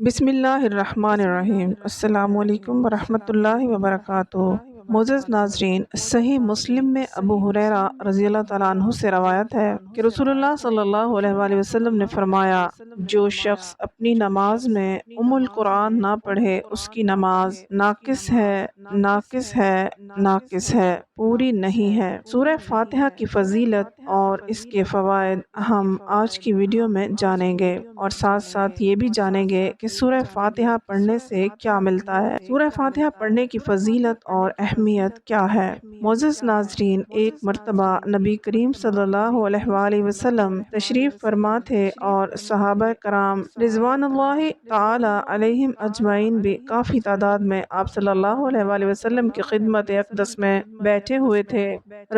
بسم اللہ الرحمن الرحیم۔ السلام علیکم ورحمۃ اللہ وبرکاتہ۔ معزز ناظرین، صحیح مسلم میں ابو ہریرہ رضی اللہ تعالیٰ عنہ سے روایت ہے کہ رسول اللہ صلی اللہ علیہ وآلہ وسلم نے فرمایا، جو شخص اپنی نماز میں القرآن نہ پڑھے اس کی نماز ناقص ہے، ناقص ہے، ناقص ہے، پوری نہیں ہے۔ سورہ فاتحہ کی فضیلت اور اس کے فوائد ہم آج کی ویڈیو میں جانیں گے، اور ساتھ ساتھ یہ بھی جانیں گے کہ سورہ فاتحہ پڑھنے سے کیا ملتا ہے، سورہ فاتحہ پڑھنے کی فضیلت اور اہمیت کیا ہے۔ معزز ناظرین، ایک مرتبہ نبی کریم صلی اللہ علیہ وآلہ وسلم تشریف فرما تھے اور صحابہ کرام رضوان اللہ تعالی علیہم اجمعین بھی کافی تعداد میں آپ صلی اللہ علیہ وآلہ وسلم کی خدمت اقدس میں بیٹھے ہوئے تھے۔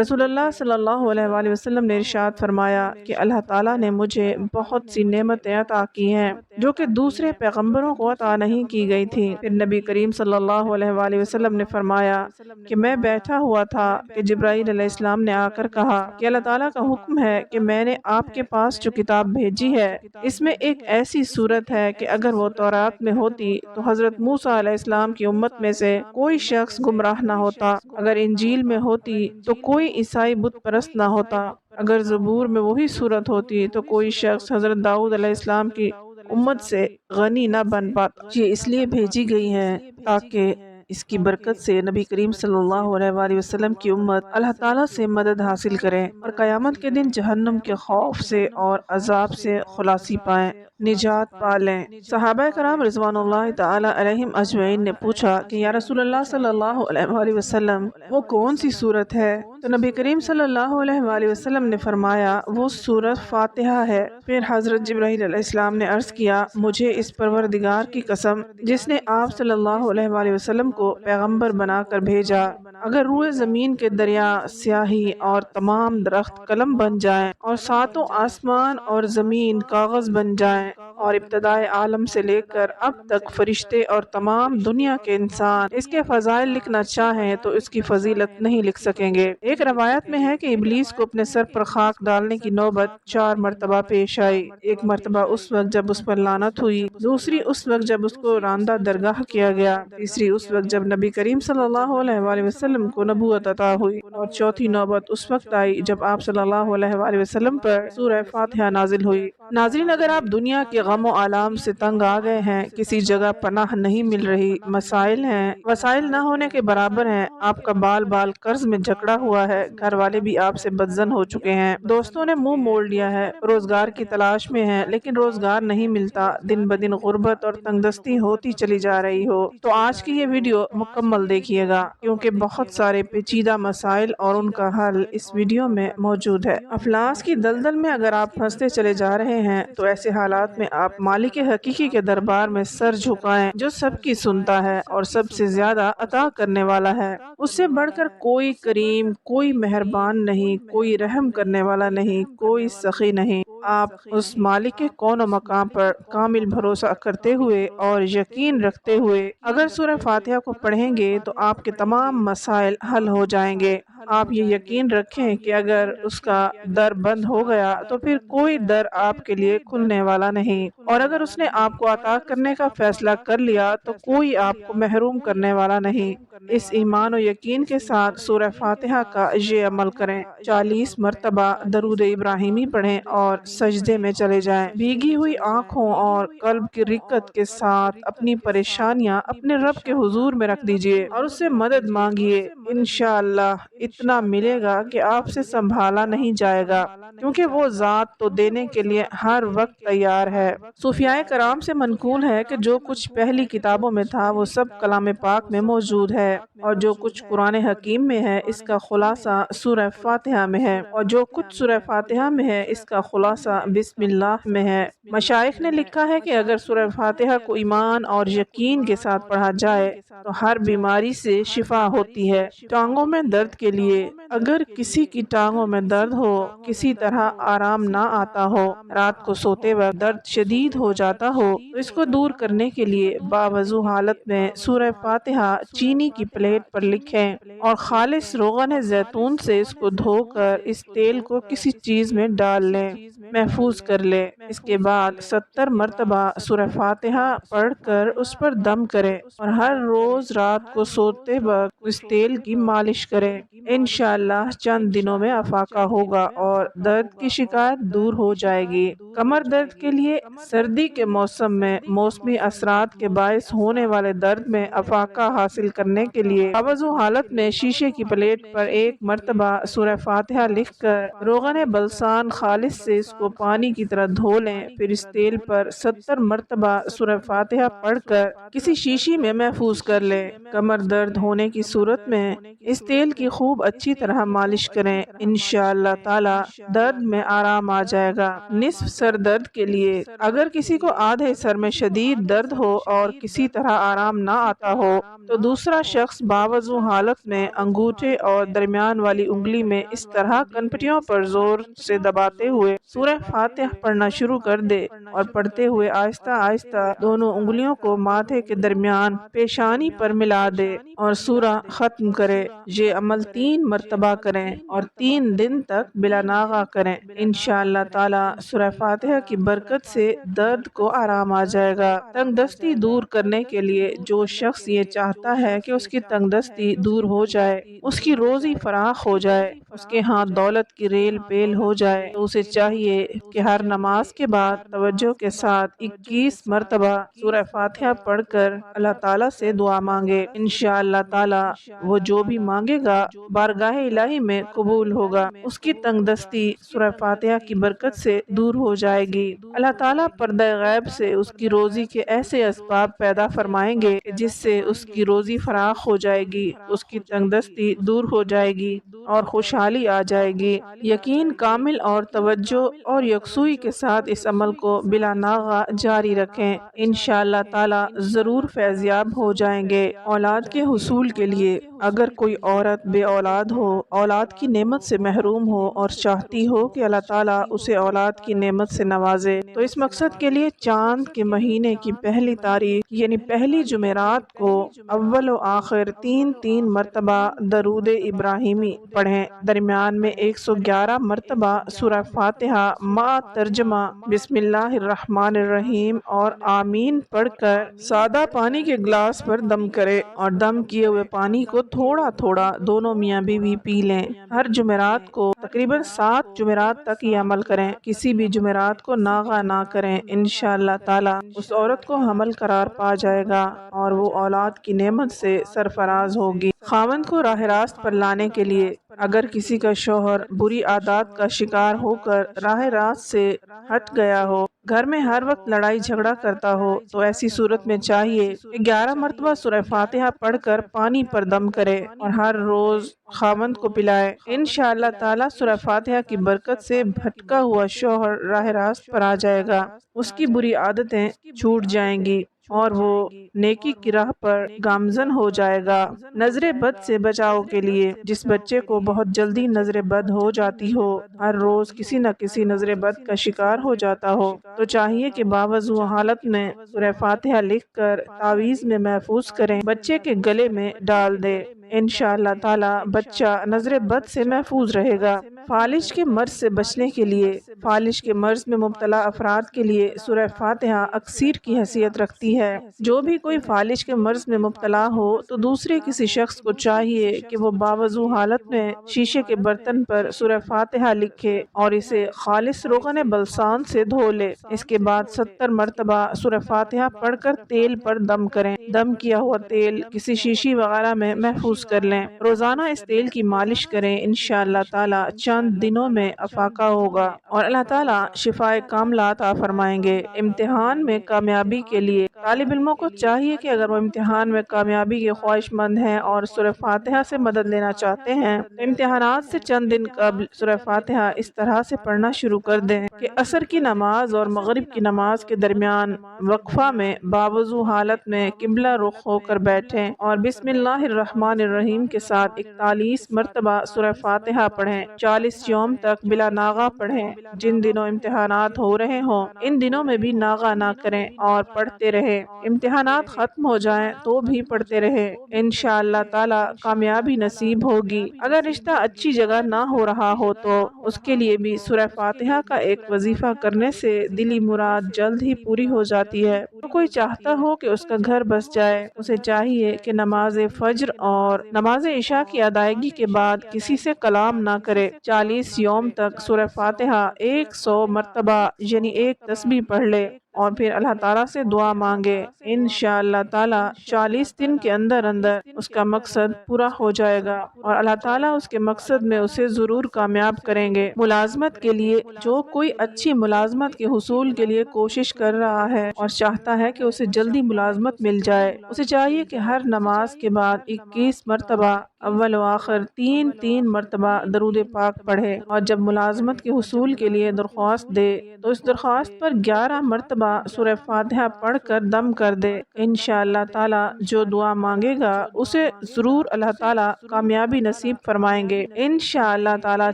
رسول اللہ صلی اللہ علیہ وآلہ وسلم نے ارشاد فرمایا کہ اللہ تعالیٰ نے مجھے بہت سی نعمتیں عطا کی ہیں جو کہ دوسرے پیغمبروں کو عطا نہیں کی گئی تھی۔ پھر نبی کریم صلی اللہ علیہ وآلہ وسلم نے فرمایا کہ میں بیٹھا ہوا تھا کہ جبرائیل علیہ السلام نے آ کر کہا کہ اللہ تعالیٰ کا حکم ہے کہ میں نے آپ کے پاس جو کتاب بھیجی ہے اس میں ایک ایسی صورت ہے کہ اگر وہ تورات میں ہوتی تو حضرت موسیٰ علیہ السلام کی امت میں سے کوئی شخص گمراہ نہ ہوتا، اگر انجیل میں ہوتی تو کوئی عیسائی بت پرست نہ ہوتا، اگر زبور میں وہی صورت ہوتی تو کوئی شخص حضرت داؤد علیہ السلام کی امت سے غنی نہ بن پاتا۔ یہ اس لیے بھیجی گئی ہے تاکہ اس کی برکت سے نبی کریم صلی اللہ علیہ وآلہ وسلم کی امت اللہ تعالیٰ سے مدد حاصل کریں اور قیامت کے دن جہنم کے خوف سے اور عذاب سے خلاصی پائیں، نجات پالیں۔ صحابہ کرام رضوان اللہ تعالی علیہم اجمعین نے پوچھا کہ یا رسول اللہ صلی اللہ علیہ وآلہ وسلم، وہ کون سی صورت ہے؟ تو نبی کریم صلی اللہ علیہ وآلہ وسلم نے فرمایا، وہ سورۃ فاتحہ ہے۔ پھر حضرت جبرائیل علیہ السلام نے عرض کیا، مجھے اس پروردگار کی قسم جس نے آپ صلی اللہ علیہ وآلہ وسلم کو پیغمبر بنا کر بھیجا، اگر روئے زمین کے دریا سیاہی اور تمام درخت قلم بن جائیں اور ساتوں آسمان اور زمین کاغذ بن جائیں اور ابتدائے عالم سے لے کر اب تک فرشتے اور تمام دنیا کے انسان اس کے فضائل لکھنا چاہیں تو اس کی فضیلت نہیں لکھ سکیں گے۔ ایک روایت میں ہے کہ ابلیس کو اپنے سر پر خاک ڈالنے کی نوبت 4 مرتبہ پیش آئی، ایک مرتبہ اس وقت جب اس پر لعنت ہوئی، دوسری اس وقت جب اس کو راندہ درگاہ کیا گیا، تیسری اس وقت جب نبی کریم صلی اللہ علیہ وآلہ وسلم کو نبوت عطا ہوئی، اور چوتھی نوبت اس وقت آئی جب آپ صلی اللہ علیہ وآلہ وسلم پر سورہ فاتحہ نازل ہوئی۔ ناظرین، اگر آپ دنیا کے غم و آلام سے تنگ آ گئے ہیں، کسی جگہ پناہ نہیں مل رہی، مسائل ہیں، وسائل نہ ہونے کے برابر ہیں، آپ کا بال بال قرض میں جکڑا ہوا ہے، گھر والے بھی آپ سے بدظن ہو چکے ہیں، دوستوں نے منہ موڑ لیا ہے، روزگار کی تلاش میں ہیں لیکن روزگار نہیں ملتا، دن بدن غربت اور تنگ دستی ہوتی چلی جا رہی ہو، تو آج کی یہ ویڈیو مکمل دیکھیے گا کیونکہ بہت سارے پیچیدہ مسائل اور ان کا حل اس ویڈیو میں موجود ہے۔ افلاس کی دلدل میں اگر آپ پھنستے چلے جا رہے ہیں تو ایسے حالات میں آپ مالک حقیقی کے دربار میں سر جھکائیں جو سب کی سنتا ہے اور سب سے زیادہ عطا کرنے والا ہے۔ اس سے بڑھ کر کوئی کریم، کوئی مہربان نہیں، کوئی رحم کرنے والا نہیں، کوئی سخی نہیں۔ آپ اس مالک کے کون و مقام پر کامل بھروسہ کرتے ہوئے اور یقین رکھتے ہوئے اگر سورہ فاتحہ کو پڑھیں گے تو آپ کے تمام مسائل حل ہو جائیں گے۔ آپ یہ یقین رکھیں کہ اگر اس کا در بند ہو گیا تو پھر کوئی در آپ کے لیے کھلنے والا نہیں، اور اگر اس نے آپ کو عطا کرنے کا فیصلہ کر لیا تو کوئی آپ کو محروم کرنے والا نہیں۔ اس ایمان و یقین کے ساتھ سورہ فاتحہ کا یہ عمل کریں، 40 مرتبہ درود ابراہیمی پڑھیں اور سجدے میں چلے جائیں، بھیگی ہوئی آنکھوں اور قلب کی رقت کے ساتھ اپنی پریشانیاں اپنے رب کے حضور میں رکھ دیجئے اور اس سے مدد مانگیے۔ انشاءاللہ اتنا ملے گا کہ آپ سے سنبھالا نہیں جائے گا، کیونکہ وہ ذات تو دینے کے لیے ہر وقت تیار ہے۔ صوفیاء کرام سے منقول ہے کہ جو کچھ پہلی کتابوں میں تھا وہ سب کلام پاک میں موجود ہے، اور جو کچھ قرآن حکیم میں ہے اس کا خلاصہ سورہ فاتحہ میں ہے، اور جو کچھ سورہ فاتحہ میں ہے اس کا خلاصہ بسم اللہ میں ہے۔ مشائخ نے لکھا ہے کہ اگر سورہ فاتحہ کو ایمان اور یقین کے ساتھ پڑھا جائے تو ہر بیماری سے شفا ہوتی ہے۔ ٹانگوں میں درد کے لیے، اگر کسی کی ٹانگوں میں درد ہو، کسی طرح آرام نہ آتا ہو، رات کو سوتے وقت درد شدید ہو جاتا ہو، تو اس کو دور کرنے کے لیے باوضو حالت میں سورہ فاتحہ چینی کی پلیٹ پر لکھیں اور خالص روغن زیتون سے اس کو دھو کر اس تیل کو کسی چیز میں ڈال لیں۔ محفوظ کر لے۔ اس کے بعد 70 مرتبہ سورہ فاتحہ پڑھ کر اس پر دم کرے اور ہر روز رات کو سوتے وقت اس تیل کی مالش کرے۔ انشاءاللہ چند دنوں میں افاقہ ہوگا اور درد کی شکایت دور ہو جائے گی۔ کمر درد کے لیے سردی کے موسم میں موسمی اثرات کے باعث ہونے والے درد میں افاقہ حاصل کرنے کے لیے باوضو حالت میں شیشے کی پلیٹ پر 1 مرتبہ سورہ فاتحہ لکھ کر روغن بلسان خالص سے اس کو پانی کی طرح دھو لیں، پھر اس تیل پر 70 مرتبہ سورہ فاتحہ پڑھ کر کسی شیشی میں محفوظ کر لیں۔ کمر درد ہونے کی صورت میں اس تیل کی خوب اچھی طرح مالش کریں، انشاءاللہ تعالی درد میں آرام آ جائے گا۔ نصف سر درد کے لیے اگر کسی کو آدھے سر میں شدید درد ہو اور کسی طرح آرام نہ آتا ہو تو دوسرا شخص باوضو حالت میں انگوٹھے اور درمیان والی انگلی میں اس طرح کنپٹیوں پر زور سے دباتے ہوئے سورہ فاتحہ پڑھنا شروع کر دے اور پڑھتے ہوئے آہستہ آہستہ دونوں انگلیوں کو ماتھے کے درمیان پیشانی پر ملا دے اور سورہ ختم کرے۔ یہ عمل 3 مرتبہ کریں اور 3 دن تک بلا ناغہ کریں۔ انشاءاللہ تعالی سورہ فاتحہ کی برکت سے درد کو آرام آ جائے گا۔ تنگ دستی دور کرنے کے لیے جو شخص یہ چاہتا ہے کہ اس کی تنگ دستی دور ہو جائے، اس کی روزی فراخ ہو جائے، اس کے ہاں دولت کی ریل پیل ہو جائے، تو اسے چاہیے کہ ہر نماز کے بعد توجہ کے ساتھ 21 مرتبہ سورہ فاتحہ پڑھ کر اللہ تعالیٰ سے دعا مانگے۔ انشاءاللہ تعالی وہ جو بھی مانگے گا بارگاہ الہی میں قبول ہوگا۔ اس کی تنگ دستی سورہ فاتحہ کی برکت سے دور ہو جائے گی۔ اللہ تعالیٰ پردہ غیب سے اس کی روزی کے ایسے اسباب پیدا فرمائیں گے جس سے اس کی روزی فراخ ہو جائے گی، اس کی تنگ دستی دور ہو جائے گی اور خوشحالی آ جائے گی۔ یقین کامل اور توجہ اور یکسوئی کے ساتھ اس عمل کو بلا ناغہ جاری رکھیں، انشاءاللہ تعالی ضرور فیضیاب ہو جائیں گے۔ اولاد کے حصول کے لیے اگر کوئی عورت بے اولاد ہو، اولاد کی نعمت سے محروم ہو اور چاہتی ہو کہ اللہ تعالیٰ اسے اولاد کی نعمت سے نوازے، تو اس مقصد کے لیے چاند کے مہینے کی پہلی تاریخ یعنی پہلی جمعرات کو اول و آخر 3 مرتبہ درود ابراہیمی پڑھیں۔ درمیان میں 111 مرتبہ سورہ فاتحہ مع ترجمہ بسم اللہ الرحمن الرحیم اور آمین پڑھ کر سادہ پانی کے گلاس پر دم کرے اور دم کیے ہوئے پانی کو تھوڑا تھوڑا دونوں میاں بیوی پی لیں۔ ہر جمعرات کو تقریباً 7 جمعرات تک یہ عمل کریں، کسی بھی جمعرات کو ناغہ نہ کریں۔ انشاءاللہ تعالی اس عورت کو حمل قرار پا جائے گا اور وہ اولاد کی نعمت سے سرفراز ہوگی۔ خاوند کو راہ راست پر لانے کے لیے اگر کسی کا شوہر بری عادات کا شکار ہو کر راہ راست سے ہٹ گیا ہو، گھر میں ہر وقت لڑائی جھگڑا کرتا ہو، تو ایسی صورت میں چاہیے کہ 11 مرتبہ سورہ فاتحہ پڑھ کر پانی پر دم کرے اور ہر روز خاوند کو پلائے۔ انشاءاللہ تعالی سورہ فاتحہ کی برکت سے بھٹکا ہوا شوہر راہ راست پر آ جائے گا، اس کی بری عادتیں چھوٹ جائیں گی اور وہ نیکی کی راہ پر گامزن ہو جائے گا۔ نظر بد سے بچاؤ کے لیے جس بچے کو بہت جلدی نظر بد ہو جاتی ہو، ہر روز کسی نہ کسی نظر بد کا شکار ہو جاتا ہو، تو چاہیے کہ باوضو حالت میں سورہ فاتحہ لکھ کر تعویذ میں محفوظ کریں، بچے کے گلے میں ڈال دے۔ انشاءاللہ تعالی بچہ نظر بد سے محفوظ رہے گا۔ فالج کے مرض سے بچنے کے لیے فالج کے مرض میں مبتلا افراد کے لیے سورہ فاتحہ اکسیر کی حیثیت رکھتی ہے۔ جو بھی کوئی فالج کے مرض میں مبتلا ہو تو دوسرے کسی شخص کو چاہیے کہ وہ باوضو حالت میں شیشے کے برتن پر سورہ فاتحہ لکھے اور اسے خالص روغن بلسان سے دھو لے۔ اس کے بعد 70 مرتبہ سورہ فاتحہ پڑھ کر تیل پر دم کریں۔ دم کیا ہوا تیل کسی شیشی وغیرہ میں محفوظ کر لیں۔ روزانہ اس تیل کی مالش کریں، انشاءاللہ تعالی چند دنوں میں افاقہ ہوگا اور اللہ تعالی شفائے کاملہ عطا فرمائیں گے۔ امتحان میں کامیابی کے لیے طالب علموں کو چاہیے کہ اگر وہ امتحان میں کامیابی کے خواہش مند ہیں اور سورہ فاتحہ سے مدد لینا چاہتے ہیں تو امتحانات سے چند دن قبل سورہ فاتحہ اس طرح سے پڑھنا شروع کر دیں کہ عصر کی نماز اور مغرب کی نماز کے درمیان وقفہ میں باوضو حالت میں قبلہ رخ ہو کر بیٹھیں اور بسم اللہ الرحمن الرحیم کے ساتھ 41 مرتبہ سورہ فاتحہ پڑھیں، 40 یوم تک بلا ناغہ پڑھیں۔ جن دنوں امتحانات ہو رہے ہوں ان دنوں میں بھی ناغہ نہ کریں اور پڑھتے رہیں۔ امتحانات ختم ہو جائیں تو بھی پڑھتے رہیں، انشاءاللہ تعالی کامیابی نصیب ہوگی۔ اگر رشتہ اچھی جگہ نہ ہو رہا ہو تو اس کے لیے بھی سورہ فاتحہ کا ایک وظیفہ کرنے سے دلی مراد جلد ہی پوری ہو جاتی ہے۔ تو کوئی چاہتا ہو کہ اس کا گھر بس جائے، اسے چاہیے کہ نماز فجر اور نماز عشاء کی ادائیگی کے بعد کسی سے کلام نہ کرے، 40 یوم تک سورہ فاتحہ 100 مرتبہ یعنی ایک تسبیح پڑھ لے اور پھر اللہ تعالیٰ سے دعا مانگے۔ انشاءاللہ تعالیٰ 40 دن کے اندر اندر اس کا مقصد پورا ہو جائے گا اور اللہ تعالیٰ اس کے مقصد میں اسے ضرور کامیاب کریں گے۔ ملازمت کے لیے جو کوئی اچھی ملازمت کے حصول کے لیے کوشش کر رہا ہے اور چاہتا ہے کہ اسے جلدی ملازمت مل جائے، اسے چاہیے کہ ہر نماز کے بعد 21 مرتبہ اول و آخر 3 مرتبہ درود پاک پڑھے اور جب ملازمت کے حصول کے لیے درخواست دے تو اس درخواست پر 11 مرتبہ سورہ فاتحہ پڑھ کر دم کر دے۔ انشاءاللہ تعالیٰ جو دعا مانگے گا اسے ضرور اللہ تعالیٰ کامیابی نصیب فرمائیں گے۔ انشاءاللہ تعالیٰ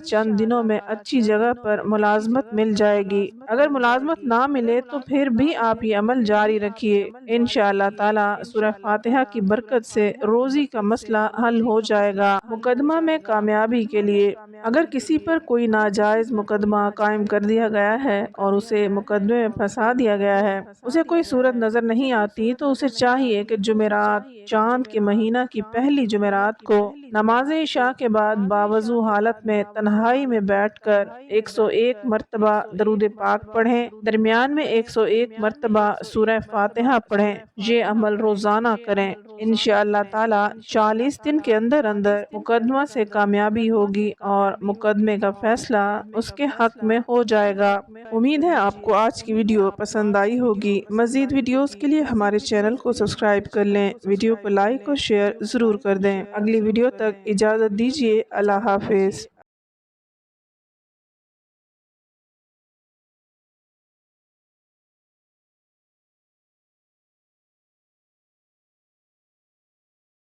چند دنوں میں اچھی جگہ پر ملازمت مل جائے گی۔ اگر ملازمت نہ ملے تو پھر بھی آپ یہ عمل جاری رکھیے، انشاءاللہ تعالیٰ سورہ فاتحہ کی برکت سے روزی کا مسئلہ حل ہو جائے گا۔ مقدمہ میں کامیابی کے لیے اگر کسی پر کوئی ناجائز مقدمہ قائم کر دیا گیا ہے اور اسے مقدمے میں پھنسا دیا گیا ہے، اسے کوئی صورت نظر نہیں آتی تو اسے چاہیے کہ جمعرات چاند کے مہینہ کی پہلی جمعرات کو نماز عشاء کے بعد باوضو حالت میں تنہائی میں بیٹھ کر 101 مرتبہ درود پاک پڑھیں، درمیان میں 101 مرتبہ سورہ فاتحہ پڑھیں۔ یہ عمل روزانہ کریں، انشاءاللہ تعالیٰ 40 دن کے اندر اندر مقدمہ سے کامیابی ہوگی اور مقدمے کا فیصلہ اس کے حق میں ہو جائے گا۔ امید ہے آپ کو آج کی ویڈیو پسند آئی ہوگی۔ مزید ویڈیوز کے لیے ہمارے چینل کو سبسکرائب کر لیں، ویڈیو کو لائک اور شیئر ضرور کر دیں۔ اگلی ویڈیو تک اجازت دیجیے، اللہ حافظ۔